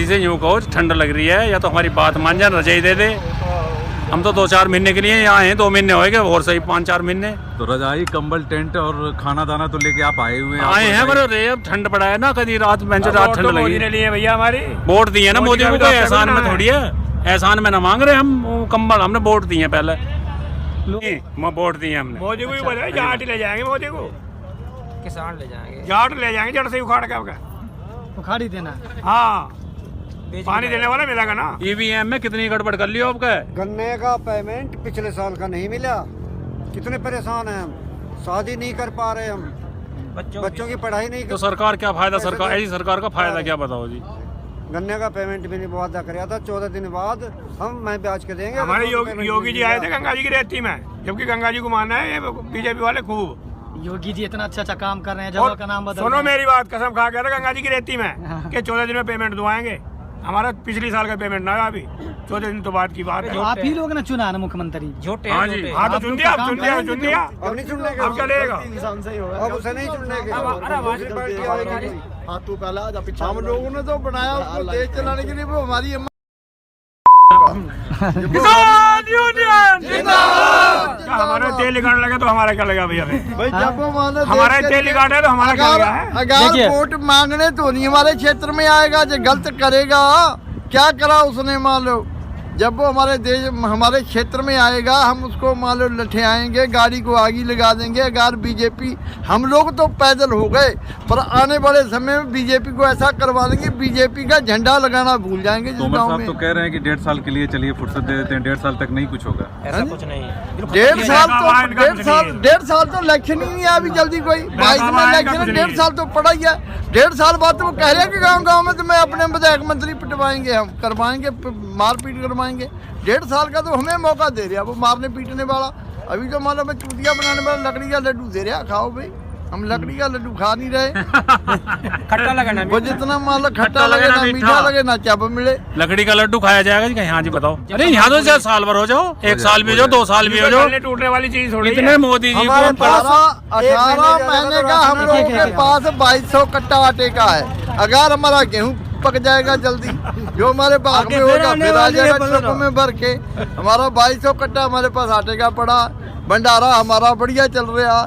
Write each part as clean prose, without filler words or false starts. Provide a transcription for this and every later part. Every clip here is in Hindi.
से यूँ कहो ठंड लग रही है, या तो हमारी बात मान जाए, रजाई दे दे। हम तो 2-4 महीने के लिए यहाँ हैं, 2 महीने होएंगे और सही 5-4 महीने। तो रजाई, कंबल, टेंट और खाना दाना तो लेके आप आए हुए हैं पर अब ठंड पड़ा है ना, कभी रात में रात ठंड लगी है भैया। हमारी वोट दी है ना मोदी को, एहसान में थोड़ी है, एहसान में ना मांग रहे हम कंबल, हमने वोट दी है पहले, वोट दी है हमने। मोदी को ही बोला जाट ले जाएंगे, मोदी को किसान ले जाएंगे, जाट ले जाएंगे, जड़ से उखाड़ के आपका उखाड़ ही देना। हाँ, पानी देने वाला मिलेगा ना। ईवीएम में कितनी गड़बड़ कर लियो आपका? गन्ने का पेमेंट पिछले साल का नहीं मिला, कितने परेशान हैं हम, शादी नहीं कर पा रहे हम, बच्चों की पढ़ाई नहीं कर। तो सरकार क्या फायदा, सरकार ऐसी सरकार का फायदा क्या बताओ जी? गन्ने का पेमेंट भी नहीं वादा कराया था, 14 दिन बाद मैं ब्याज के देंगे। हमारे योगी जी आए थे गंगा जी की रेती में, जबकि गंगा जी को मानना है बीजेपी वाले खूब। योगी जी इतना अच्छा काम कर रहे हैं, जगह का नाम बदल। सुनो मेरी बात, कसम खा गया था गंगा जी की रेती में कि 14 दिन में पेमेंट दुआएंगे। हमारा पिछली साल का पेमेंट ना अभी 14 दिन तो बाद की बात है। आप ही लोग ने चुना ना मुख्यमंत्री, झूठे। हाँ जी, हाँ तो चुन दिया, अब चुन दिया, चुन दिया। अब नहीं चुनने के, अब क्या लेगा? अब उसे नहीं चुनने के, हम लोगों ने तो बनाया उसको देश चलाने के लिए, वो हमारी किसान यूनियन जिंदाबाद। हमारा तेल निकालने लगे तो हमारा क्या लगा भैया? भाई जब वो मानो हमारा तेल निकालना है तो हमारा क्या लगा है? अगर वोट मांगने तो नहीं हमारे क्षेत्र में आएगा, जो गलत करेगा। क्या करा उसने, मान लो जब वो हमारे क्षेत्र में आएगा, हम उसको मान लो लठे आएंगे, गाड़ी को आगे लगा देंगे। अगर बीजेपी, हम लोग तो पैदल हो गए, पर आने वाले समय में बीजेपी को ऐसा करवा देंगे, बीजेपी का झंडा लगाना भूल जाएंगे। तोमर साहब तो कह रहे हैं कि 1.5 साल के लिए चलिए फुर्सत दे देते हैं, 1.5 साल तक नहीं कुछ होगा। ऐसा कुछ नहीं है। 1.5 साल तो इलेक्शन ही नहीं है अभी जल्दी, कोई 22 में इलेक्शन है, 1.5 साल तो पड़ा ही है। 1.5 साल बाद तो वो कह रहे हैं कि गांव-गांव में तो मैं अपने विधायक मंत्री पिटवाएंगे, हम करवाएंगे, मारपीट करवाएंगे। 1.5 साल का तो हमें मौका दे रहा, वो मारने पीटने वाला। अभी तो मानो मैं चूतिया बनाने वाला लकड़ी का लड्डू दे रहा, खाओ भाई। हम लकड़ी का लड्डू खा नहीं रहे, खट्टा लगे ना, वो जितना मान लो खट्टा लगे ना मीठा लगे ना चाप मिले। लकड़ी का लड्डू खाया जाएगा जी? हाँ जी बताओ। अरे यहाँ तो चाहे साल भर हो जाओ, 1 साल भी हो जाओ, 2 साल भी हो जाओ, टूटने वाली चीज थोड़ी। इतने मोदी जी 18 महीने का हम लोगों के पास 2200 कट्टा आटे का है। अगर हमारा गेहूँ पक जाएगा जल्दी, जो हमारे बाग में होगा फिर आ जाएगा ट्रकों में भर के। हमारा 2200 कट्टा हमारे पास आटे का पड़ा, भंडारा हमारा बढ़िया चल रहा,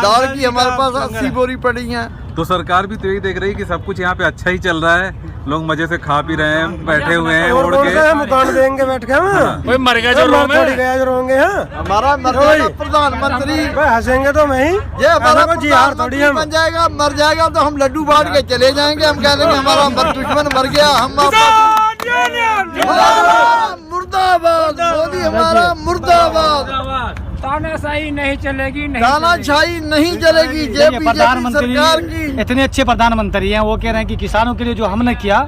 दाल की हमारे पास 80 बोरी पड़ी है। तो सरकार भी तो यही देख रही है कि सब कुछ यहाँ पे अच्छा ही चल रहा है, लोग मजे से खा पी रहे हैं, बैठे हुए हैं ओढ़ के। मकान देंगे बैठ के, कोई मर गया जो रोंगे। हमारा प्रधानमंत्री हंसेंगे तो मैं ही, ये हमारा प्रधानमंत्री बन जाएगा, मर जाएगा तो हम लड्डू बांट के चले जाएंगे। हम कह देंगे हमारा दुश्मन मर गया, हम मुर्दाबाद, मोदी हमारा मुर्दाबाद। तानाशाही नहीं चलेगी, तानाशाही नहीं चलेगी। प्रधानमंत्री सरकार की इतने अच्छे प्रधानमंत्री हैं, वो कह रहे हैं कि किसानों के लिए जो हमने किया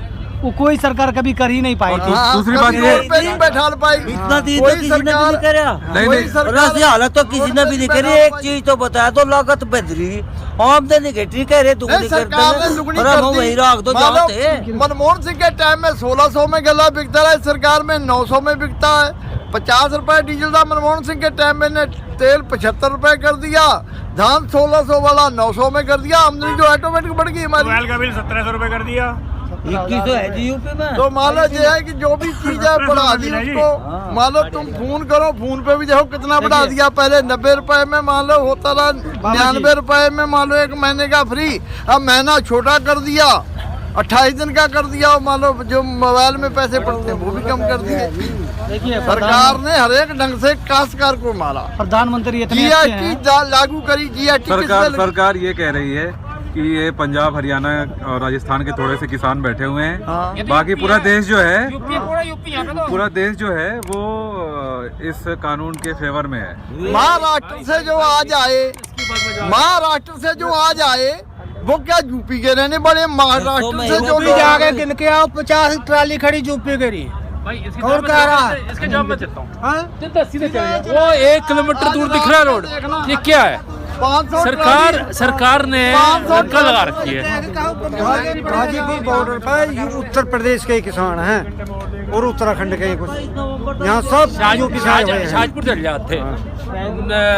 वो कोई सरकार कभी कर ही नहीं पाई थी। दूसरी बात ये नहीं बैठा पाएगी, इतना दी तो किसी ने भी नहीं करा, हालत तो किसी ने भी नहीं करी। एक चीज तो बताया तो लागत बदली, आमदनी घटी कह रहे दुगनी करते। मनमोहन सिंह के टाइम में 1600 में गला बिकता है, सरकार में 900 में बिकता है। 50 रुपए डीजल था मनमोहन सिंह के टाइम में, ने तेल 75 रुपए कर दिया, धान 1600 वाला 900 में कर दिया। आमदनी जो ऑटोमेटिक बढ़ गई हमारी। मोबाइल का बिल 1700 रुपए कर दिया। 21 तो है जी यूपी में। तो मान लो ये है कि जो भी चीज है बढ़ा दी उसको। मान लो तुम फोन करो, फोन पे भी देखो कितना बढ़ा दिया। पहले 90 रुपए में मान लो होता था, 99 रुपए में मान लो 1 महीने का फ्री। अब महीना छोटा कर दिया, 28 दिन का कर दिया। मान लो जो मोबाइल में पैसे पड़ते हैं वो भी कम कर दिए। देखिए सरकार ने हर एक ढंग से काश्तकार को मारा। प्रधानमंत्री GST लागू करी। GST सरकार ये कह रही है कि ये पंजाब, हरियाणा और राजस्थान के थोड़े से किसान बैठे हुए हैं। हाँ। बाकी पूरा देश जो है, यूपी पूरा देश जो है वो इस कानून के फेवर में है। महाराष्ट्र से जो आ जाए, महाराष्ट्र से जो आ जाए वो क्या यूपी के रहने बड़े। महाराष्ट्र से जो जाके गिन के आओ, 50 ट्राली खड़ी यूपी करी और कह रहा है इसके जवाब में चलता हूँ। सीधे वो 1 किलोमीटर दूर दिख रहा है रोड, ये क्या है? सरकार ने धक्का लगा रखी है। गाजीपुर बॉर्डर पर उत्तर प्रदेश के किसान हैं और उत्तराखंड के कुछ, यहाँ सब शाहजपुर चल जाते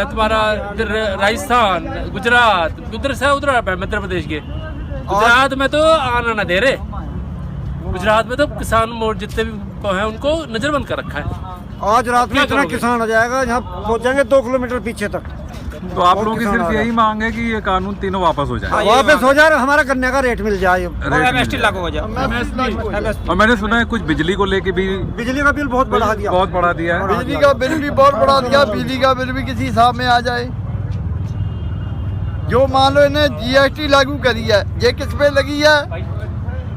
तुम्हारा राजस्थान, गुजरात, उधर से उधर मध्य प्रदेश के, गुजरात में तो आना ना दे रहे। गुजरात में तो किसान मोर्चा जितने भी हैं उनको नजरबंद कर रखा है। आज रात में इतना किसान आ जाएगा, यहाँ पहुँचेंगे 2 किलोमीटर पीछे तक। तो आप लोगों की सिर्फ यही मांग है कि ये कानून तीनों वापस हो जाए, वापस हो जाए, हमारा गन्ने का रेट मिल जाए, MST लागू हो जाए। और मैंने सुना है कुछ बिजली को लेके भी बिजली का बिल बहुत बढ़ा दिया, बहुत बढ़ा दिया है। बिजली का बिल भी बहुत बढ़ा दिया, बिजली का बिल भी किसी हिसाब में आ जाए। जो मान लो इन्हें GST लागू करी है, ये किस पे लगी है?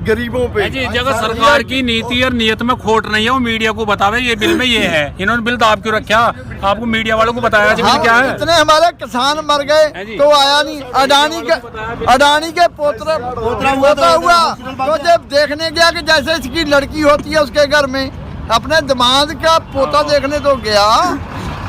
गरीबों पे। जी जगह सरकार की नीति और नियत में खोट नहीं है, वो मीडिया को बतावे ये बिल में ये है। इन्होंने बिल दाब क्यों रखा? आपको मीडिया वालों को बताया जी बिल क्या है? इतने हमारे किसान मर गए तो आया नहीं। अडानी के पोता हुआ तो जब देखने गया कि जैसे इसकी लड़की होती है उसके घर में, अपने दामाद का पोता देखने तो गया,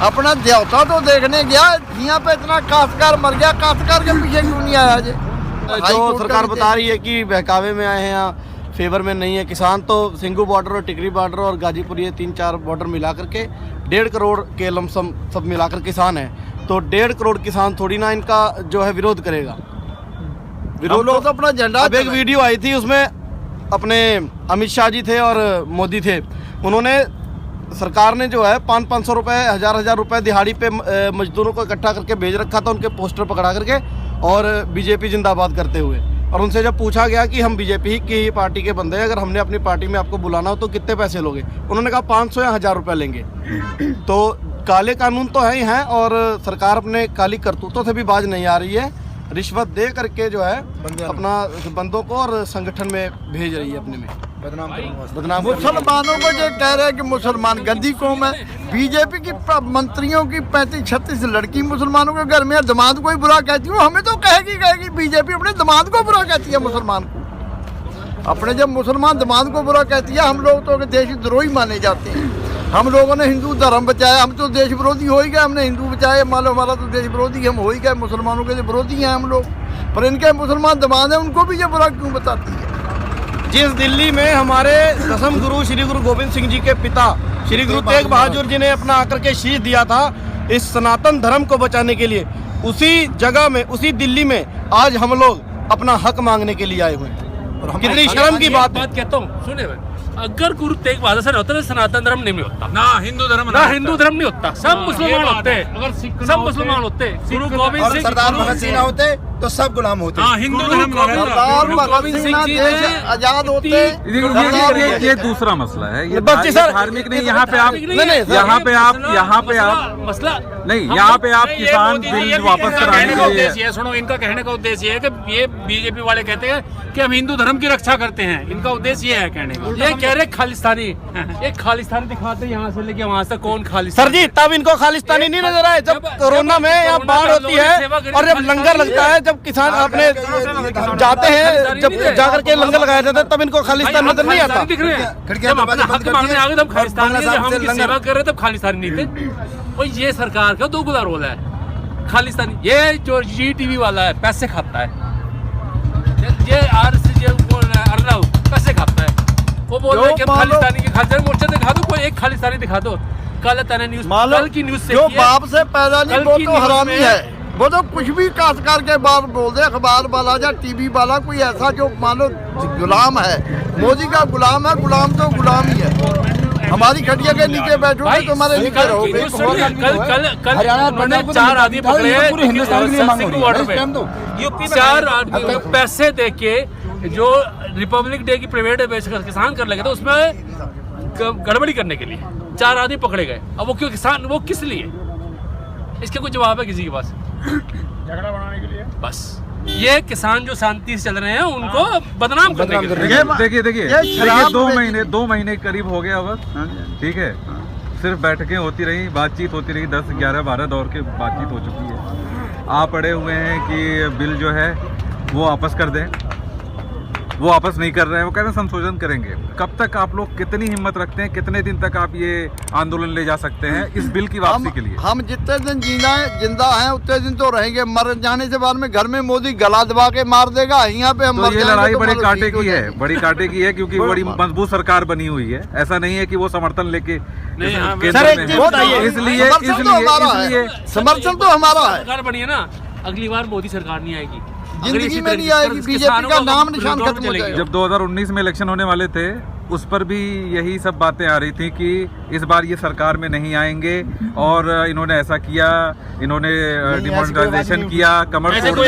अपना देवता तो देखने गया। यहाँ पे इतना काश्तकार मर गया, काश्तकार के पीछे क्यों नहीं आया? जो सरकार बता रही है कि बहकावे में आए हैं या फेवर में नहीं है किसान, तो सिंगू बॉर्डर और टिकरी बॉर्डर और गाजीपुर ये 3-4 बॉर्डर मिला करके 1.5 करोड़ के लमसम सब मिलाकर किसान है। तो 1.5 करोड़ किसान थोड़ी ना इनका जो है विरोध करेगा। विरोध लोग तो अपना झंडा। अब एक वीडियो आई थी, उसमें अपने अमित शाह जी थे और मोदी थे। उन्होंने सरकार ने जो है 500-500 रुपये, 1000-1000 रुपये दिहाड़ी पे मजदूरों को इकट्ठा करके भेज रखा था, उनके पोस्टर पकड़ा करके, और बीजेपी जिंदाबाद करते हुए। और उनसे जब पूछा गया कि हम बीजेपी की ही पार्टी के बंदे हैं, अगर हमने अपनी पार्टी में आपको बुलाना हो तो कितने पैसे लोगे? उन्होंने कहा 500 या 1000 रुपये लेंगे। तो काले कानून तो है ही हैं, और सरकार अपने काली करतूतों से भी बाज नहीं आ रही है। रिश्वत दे करके जो है अपना बंदों को और संगठन में भेज रही है, अपने में बदनाम। मुसलमानों को जो कह रहे हैं कि मुसलमान गंदी कौम है, बीजेपी की मंत्रियों की 35-36 लड़की मुसलमानों के घर में दामाद को ही बुरा कहती है। हमें तो कहेगी बीजेपी अपने दामाद को बुरा कहती है, मुसलमान को। अपने जब मुसलमान दामाद को बुरा कहती है, हम लोग तो देशद्रोही माने जाते हैं। हम लोगों ने हिंदू धर्म बचाया, हम तो देश विरोधी हो ही गए। हमने हिंदू बचाए, मान लो हमारा तो देश विरोधी हम हो ही गए, मुसलमानों के विरोधी हैं हम लोग। पर इनके मुसलमान दामाद हैं, उनको भी ये बुरा क्यों बताती है? जिस दिल्ली में हमारे दसम गुरु श्री गुरु गोविंद सिंह जी के पिता श्री गुरु तेग बहादुर जी ने अपना आकर के शीश दिया था इस सनातन धर्म को बचाने के लिए, उसी जगह में, उसी दिल्ली में आज हम लोग अपना हक मांगने के लिए आए हुए हैं। कितनी शर्म की बात कहता हूँ, सुने, अगर गुरु तेग बहादुर से होता तो सनातन धर्म नहीं होता, ना हिंदू धर्म नहीं होता, सब मुसलमान होते, सब मुसलमान होते। गुरु गोविंद सिंह, सरदार भगत सिंह होते तो सब गुलाम होते। हिंदू धर्म भगत सिंह जी आजाद होते। ये दूसरा मसला है, ये धार्मिक नहीं। यहाँ पे आप मसला नहीं, यहाँ पे आप किसान बिल वापस कराने के लिए। सुनो, इनका कहने का उद्देश्य है कि ये बीजेपी वाले कहते हैं कि हम हिंदू धर्म की रक्षा करते हैं, इनका उद्देश्य ये है कहने का। ये कह रहे खालिस्तानी, एक खालिस्तानी दिखाते हैं यहाँ से लेके वहाँ से, कौन खालिस्तानी? सर जी, तब इनको खालिस्तानी नहीं नजर आए जब कोरोना में यहाँ बाढ़ होती है और जब लंगर लगता है, जब किसान अपने जाते हैं, जब जाकर के लंगर लगाया जाता है, तब इनको खालिस्तान नजर नहीं आता। दिख रहे हैं, जब अपना हक मांगने आ गए तब खालिस्तानी, जब हम उनकी सेवा कर रहे तब खालिस्तानी नहीं थे। और ये सरकार का दोगुना रोल है। खालिस्तानी ये जो GTV वाला है पैसे खाता है, ये अर्नव पैसे खाता है। वो बोल रहे हैं कि खालिस्तानी की खालिस्तानी मोर्चा दिखा दो, कोई एक खालिस्तानी दिखा दो। कल न्यूज, कल की न्यूज से जो बाप से पैदा नहीं वो तो हरामी है। वो तो कुछ भी काश्तकार के बाद बोल दे, अखबार वाला या TV वाला, कोई ऐसा जो मानो गुलाम है, मोदी का गुलाम है। गुलाम तो गुलाम ही है। हमारी खटिया के नीचे बैठोगे तो हमारे नीचे रहोगे। कल 4 आदमी पकड़े सिंगू बॉर्डर पे, 4 आदमी पैसे दे के जो रिपब्लिक डे की प्राइवेट किसान कर लगे थे, उसमें गड़बड़ी करने के लिए 4 आदमी पकड़े गए। अब वो क्यों किसान, वो किस लिए? इसके कोई जवाब है किसी के पास? झगड़ा बनाने के लिए। बस ये किसान जो शांति से चल रहे हैं उनको बदनाम करने के लिए। देखिए 2 महीने करीब हो गया बस, ठीक है। सिर्फ बैठकें होती रही, बातचीत होती रही, 10, 11, 12 दौर के बातचीत हो चुकी है। आप पड़े हुए हैं कि बिल जो है वो वापस कर दें, वो वापस नहीं कर रहे हैं, वो कह रहे हैं संशोधन करेंगे। कब तक आप लोग कितनी हिम्मत रखते हैं, कितने दिन तक आप ये आंदोलन ले जा सकते हैं इस बिल की वापसी के लिए? हम जितने दिन जिंदा हैं उतने दिन तो रहेंगे। मर जाने से बाद में घर में मोदी गला दबा के मार देगा। यहाँ पे हम तो ये लड़ाई बड़ी कांटे की है, बड़ी कांटे की है, क्योंकि बड़ी मजबूत सरकार बनी हुई है। ऐसा नहीं है कि वो समर्थन लेके इसलिए समर्थन तो हमारा है। सरकार बनी है ना, अगली बार मोदी सरकार नहीं आएगी। जिंदगी में नहीं आएगी, बीजेपी का नाम निशान खत्म हो जाएगा। जब 2019 में इलेक्शन होने वाले थे उस पर भी यही सब बातें आ रही थी कि इस बार ये सरकार में नहीं आएंगे और इन्होंने ऐसा किया, इन्होंने डिमोनेटाइजेशन किया, कमर तोड़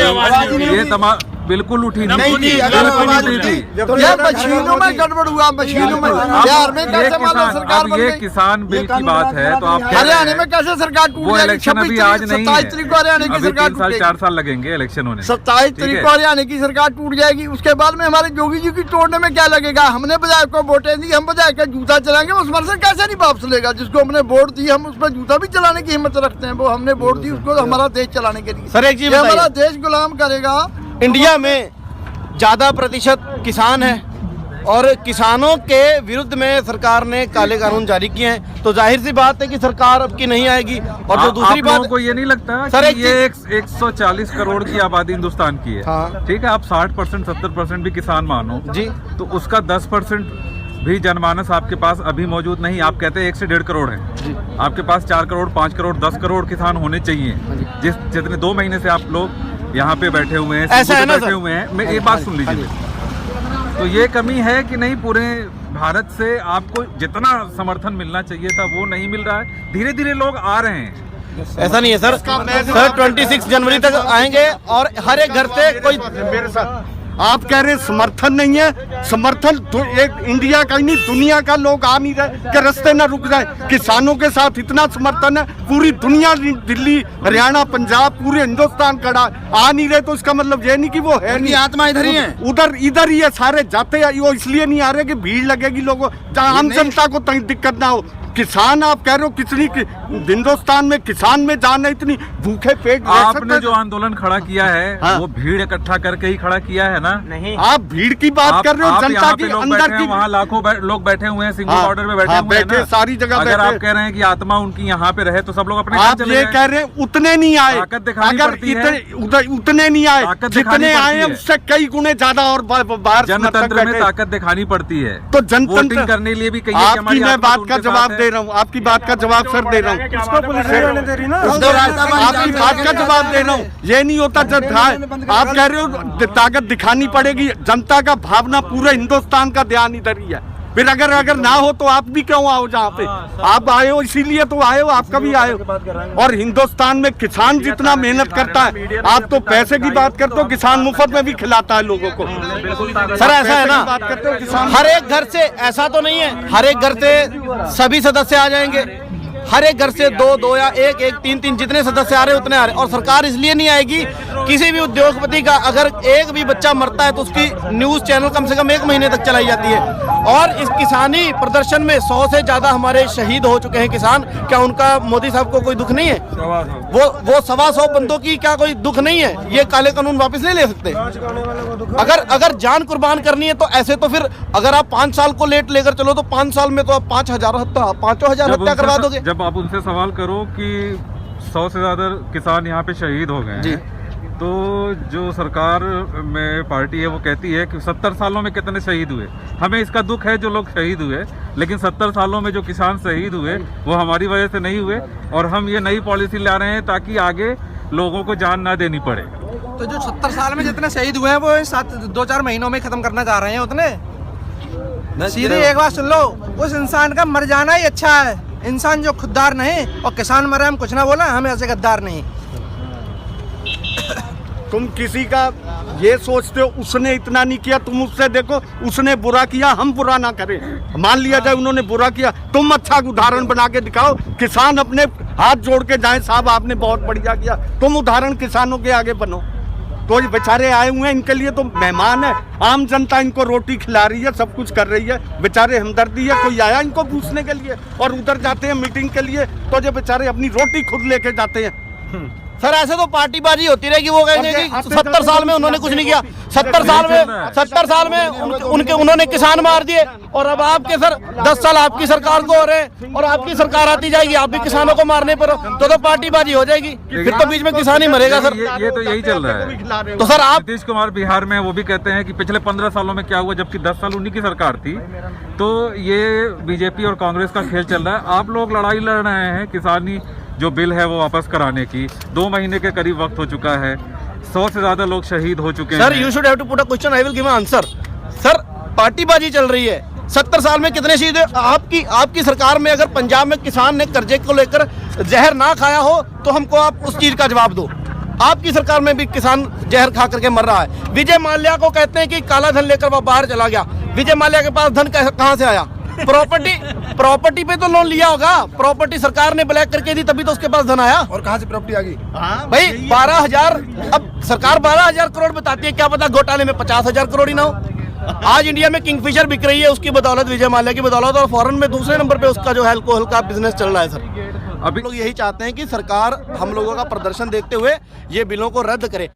दी, ये तमाम बिल्कुल उठी नहीं थी। ये मशीनों में गड़बड़ हुआ, मशीनों में। बिहार में कैसे मानो सरकार बन ये गई? किसान बिल की बात है तो आप हरियाणा में कैसे सरकार टूट वो जाएगी? इलेक्शन अभी आज नहीं 27 है, तारीख को हरियाणा की अभी सरकार 3 साल 4 साल लगेंगे इलेक्शन होने। 27 तारीख को हरियाणा की सरकार टूट जाएगी। उसके बाद में हमारे जोगी जी की तोड़ने में क्या लगेगा? हमने विधायक को वोटें दी, हम विधायक का जूता चलाएंगे, उस पर से कैसे नहीं वापस लेगा? जिसको हमने वोट दी हम उस पर जूता भी चलाने की हिम्मत रखते हैं। वो हमने वोट दी उसको हमारा देश चलाने के लिए। सर एक चीज हमारा देश गुलाम करेगा। इंडिया में ज्यादा प्रतिशत किसान है और किसानों के विरुद्ध में सरकार ने काले कानून जारी किए हैं, तो जाहिर सी बात है कि सरकार अब की नहीं आएगी। और जो दूसरी बात को ये नहीं लगता सर कि ये 140 करोड़ की आबादी हिंदुस्तान की है, हाँ। ठीक है, आप 60% 70% भी किसान मानो जी, तो उसका 10% भी जनमानस आपके पास अभी मौजूद नहीं। आप कहते हैं 1 से 1.5 करोड़ है, आपके पास 4 करोड़ 5 करोड़ 10 करोड़ किसान होने चाहिए। जितने 2 महीने से आप लोग यहाँ पे बैठे हुए हैं, ऐसा है ना बैठे हुए हैं, मैं ये बात सुन लीजिए। तो ये कमी है कि नहीं, पूरे भारत से आपको जितना समर्थन मिलना चाहिए था वो नहीं मिल रहा है। धीरे धीरे लोग आ रहे हैं, ऐसा नहीं है सर। सर 26 जनवरी तक आएंगे और हर एक घर से कोई मेरे साथ आप कह रहे हैं समर्थन नहीं है, समर्थन एक इंडिया का ही नहीं दुनिया का लोग आ नहीं रहे कि रास्ते न रुक जाए। किसानों के साथ इतना समर्थन है, पूरी दुनिया, दिल्ली हरियाणा पंजाब पूरे हिंदुस्तान खड़ा, आ नहीं रहे तो इसका मतलब ये नहीं कि वो है नहीं, आत्मा इधर ही है, इधर ही है, सारे जाते हैं। वो इसलिए नहीं आ रहे कि भीड़ लगेगी लोगों, आम जनता को कहीं दिक्कत ना हो। किसान आप कह रहे हो कितनी हिंदुस्तान में किसान में जान है, इतनी भूखे पेट आपने जो आंदोलन खड़ा किया है हाँ। वो भीड़ इकट्ठा करके ही खड़ा किया है ना? नहीं, आप भीड़ की बात कर रहे हो, जनता की अंदर की। वहाँ लाखों लोग बैठे हुए हैं, सिंगल हाँ, बॉर्डर में बैठे हाँ, हुए हैं ना? सारी जगह अगर बैठे। आप कह रहे हैं कि आत्मा उनकी यहाँ पे रहे तो सब लोग अपने घर आप चले ये जाएं। कह रहे हैं उतने नहीं आए, ताकत दिखानी अगर पड़ती है। उतने नहीं आए, ताकत दिखानी जितने आए पड़ती है। उससे कई गुने ज्यादा और बाहर जनतंत्र में ताकत दिखानी पड़ती है, तो जनतंत्र वोटिंग करने लिए भी कहीं आपकी मैं बात का जवाब दे रहा हूँ, आपकी बात का जवाब सर दे रहा हूँ, आपकी बात का जवाब दे रहा हूँ। ये नहीं होता जब आप कह रहे हो ताकत दिखानी पड़ेगी, जनता का भावना पूरे हिंदुस्तान का ध्यान इधर ही है। फिर अगर ना हो तो आप भी क्यों आओ जहाँ पे आप आए हो, इसीलिए तो आए हो, आपका भी आए हो। और हिंदुस्तान में किसान जितना मेहनत करता है, आप तो पैसे की बात करते हो, किसान मुफ्त में भी खिलाता है लोगों को। सर ऐसा है ना, बात करते हो किसान हर एक घर से ऐसा तो नहीं है, हर एक घर से सभी सदस्य आ जाएंगे, हर एक घर से दो या एक 3 जितने सदस्य आ रहे उतने आ रहे। और सरकार इसलिए नहीं आएगी, किसी भी उद्योगपति का अगर एक भी बच्चा मरता है तो उसकी न्यूज चैनल कम से कम 1 महीने तक चलाई जाती है। और इस किसानी प्रदर्शन में 100 से ज्यादा हमारे शहीद हो चुके हैं किसान। क्या उनका मोदी साहब को कोई दुख नहीं है? वो 125 बंदों की क्या कोई दुख नहीं है? ये काले कानून वापस नहीं ले सकते? अगर जान कुर्बान करनी है तो ऐसे तो फिर अगर आप 5 साल को लेट लेकर चलो तो 5 साल में तो आप 5,000 हत्या करवा दोगे। जब आप उनसे सवाल करो कि 100 से ज्यादा किसान यहाँ पे शहीद हो गए हैं, तो जो सरकार में पार्टी है वो कहती है कि 70 सालों में कितने शहीद हुए। हमें इसका दुख है जो लोग शहीद हुए, लेकिन 70 सालों में जो किसान शहीद हुए वो हमारी वजह से नहीं हुए। और हम ये नई पॉलिसी ला रहे हैं ताकि आगे लोगों को जान ना देनी पड़े। तो जो 70 साल में जितने शहीद हुए हैं वो 2-4 महीनों में खत्म करना चाह रहे हैं उतने। सीधे एक बात सुन लो, उस इंसान का मर जाना ही अच्छा है, इंसान जो खुददार नहीं। और किसान मरे हम कुछ ना बोला, हम ऐसे गद्दार नहीं। तुम किसी का ये सोचते हो उसने इतना नहीं किया, तुम उससे देखो उसने बुरा किया, हम बुरा ना करें। मान लिया जाए उन्होंने बुरा किया, तुम अच्छा उदाहरण बना के दिखाओ, किसान अपने हाथ जोड़ के जाए साहब आपने बहुत बढ़िया किया, तुम उदाहरण किसानों के आगे बनो। तो ये बेचारे आए हुए हैं, इनके लिए तो मेहमान है, आम जनता इनको रोटी खिला रही है, सब कुछ कर रही है, बेचारे हमदर्दी है। कोई आया इनको पूछने के लिए और उधर जाते हैं मीटिंग के लिए तो जो बेचारे अपनी रोटी खुद लेके जाते हैं। सर ऐसे तो पार्टीबाजी होती रहेगी, वो कहेंगे कि 70 साल में उन्होंने कुछ नहीं किया, 70 साल में उन्होंने किसान मार दिए। और अब आपके सर 10 साल आपकी सरकार को हो रहे हैं और आपकी सरकार आती जाएगी, आप भी किसानों को मारने पर हो तो पार्टीबाजी हो जाएगी, फिर तो बीच में किसान ही मरेगा सर। ये तो यही चल रहा है। तो सर आप नीतीश कुमार बिहार में वो भी कहते हैं कि पिछले 15 सालों में क्या हुआ, जबकि 10 साल उन्हीं की सरकार थी। तो ये बीजेपी और कांग्रेस का खेल चल रहा है। आप लोग लड़ाई लड़ रहे हैं किसानी जो बिल है वो वापस कराने की, 2 महीने के करीब वक्त हो चुका है। 100 से ज्यादा लोग शहीद हो चुके सर हैं। You should have to put a question, I will give answer. Sir पार्टीबाजी चल रही है, 70 साल में कितने शहीद हुए? आपकी सरकार में अगर पंजाब में किसान ने कर्जे को लेकर जहर ना खाया हो तो हमको आप उस चीज का जवाब दो। आपकी सरकार में भी किसान जहर खा करके मर रहा है। विजय माल्या को कहते हैं कि काला धन लेकर वो बाहर चला गया। विजय माल्या के पास धन कहाँ से आया? प्रॉपर्टी पे तो लोन लिया होगा, प्रॉपर्टी सरकार ने ब्लैक करके दी तभी तो उसके पास धन आया। और कहाँ से प्रॉपर्टी आ गई? भाई 12,000, अब सरकार 12,000 करोड़ बताती है, क्या पता घोटाले में 50,000 करोड़ ही ना हो। आज इंडिया में किंगफिशर बिक रही है उसकी बदौलत, विजय माल्या की बदौलत, और फॉरेन में दूसरे नंबर पे उसका जो है अल्कोहल का बिजनेस चल रहा है। सर अभी लोग यही चाहते हैं कि सरकार हम लोगों का प्रदर्शन देखते हुए ये बिलों को रद्द करे।